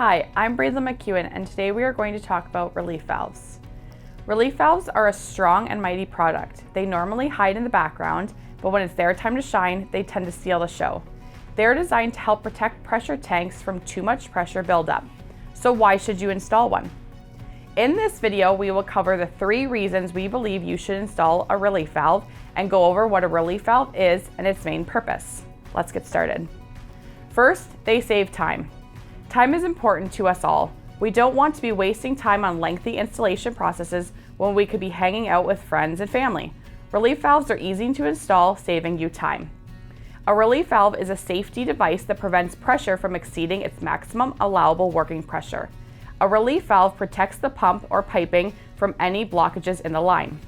Hi, I'm Braidlin McEwen, and today we are going to talk about relief valves. Relief valves are a strong and mighty product. They normally hide in the background, but when it's their time to shine, they tend to steal the show. They're designed to help protect pressure tanks from too much pressure buildup. So why should you install one? In this video, we will cover the 3 reasons we believe you should install a relief valve and go over what a relief valve is and its main purpose. Let's get started. First, they save time. Time is important to us all. We don't want to be wasting time on lengthy installation processes when we could be hanging out with friends and family. Relief valves are easy to install, saving you time. A relief valve is a safety device that prevents pressure from exceeding its maximum allowable working pressure. A relief valve protects the pump or piping from any blockages in the line.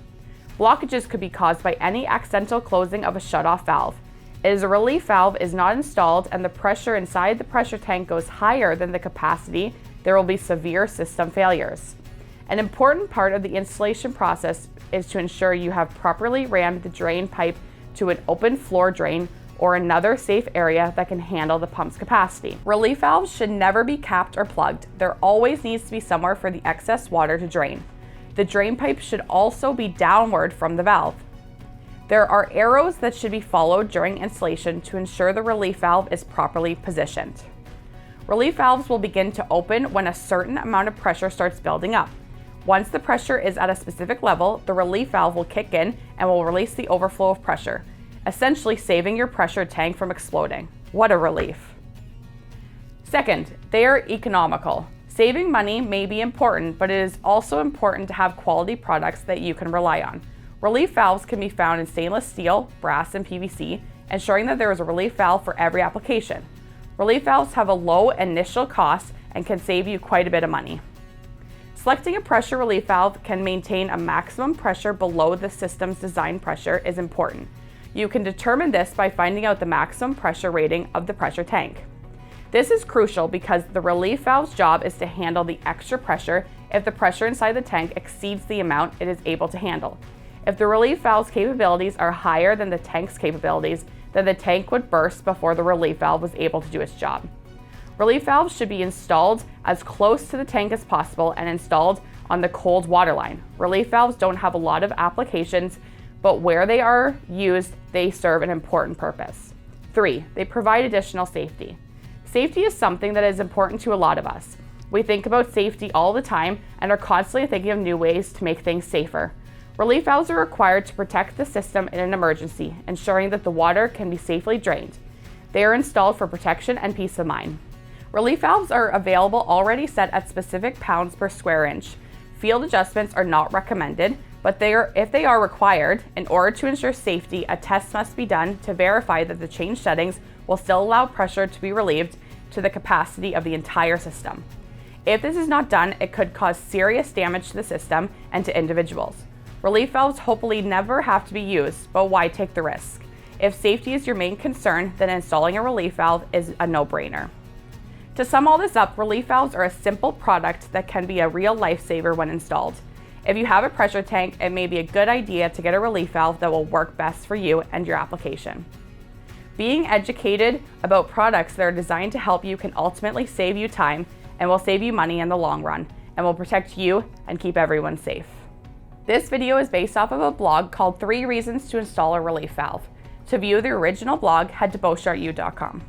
Blockages could be caused by any accidental closing of a shutoff valve. As a relief valve is not installed and the pressure inside the pressure tank goes higher than the capacity, there will be severe system failures. An important part of the installation process is to ensure you have properly ran the drain pipe to an open floor drain or another safe area that can handle the pump's capacity. Relief valves should never be capped or plugged. There always needs to be somewhere for the excess water to drain. The drain pipe should also be downward from the valve. There are arrows that should be followed during installation to ensure the relief valve is properly positioned. Relief valves will begin to open when a certain amount of pressure starts building up. Once the pressure is at a specific level, the relief valve will kick in and will release the overflow of pressure, essentially saving your pressure tank from exploding. What a relief. Second, they are economical. Saving money may be important, but it is also important to have quality products that you can rely on. Relief valves can be found in stainless steel, brass, and PVC, ensuring that there is a relief valve for every application. Relief valves have a low initial cost and can save you quite a bit of money. Selecting a pressure relief valve can maintain a maximum pressure below the system's design pressure is important. You can determine this by finding out the maximum pressure rating of the pressure tank. This is crucial because the relief valve's job is to handle the extra pressure if the pressure inside the tank exceeds the amount it is able to handle. If the relief valve's capabilities are higher than the tank's capabilities, then the tank would burst before the relief valve was able to do its job. Relief valves should be installed as close to the tank as possible and installed on the cold water line. Relief valves don't have a lot of applications, but where they are used, they serve an important purpose. 3, they provide additional safety. Safety is something that is important to a lot of us. We think about safety all the time and are constantly thinking of new ways to make things safer. Relief valves are required to protect the system in an emergency, ensuring that the water can be safely drained. They are installed for protection and peace of mind. Relief valves are available already set at specific pounds per square inch. Field adjustments are not recommended, but if they are required, in order to ensure safety, a test must be done to verify that the changed settings will still allow pressure to be relieved to the capacity of the entire system. If this is not done, it could cause serious damage to the system and to individuals. Relief valves hopefully never have to be used, but why take the risk? If safety is your main concern, then installing a relief valve is a no-brainer. To sum all this up, relief valves are a simple product that can be a real lifesaver when installed. If you have a pressure tank, it may be a good idea to get a relief valve that will work best for you and your application. Being educated about products that are designed to help you can ultimately save you time and will save you money in the long run and will protect you and keep everyone safe. This video is based off of a blog called 3 Reasons to Install a Relief Valve. To view the original blog, head to boschutu.com.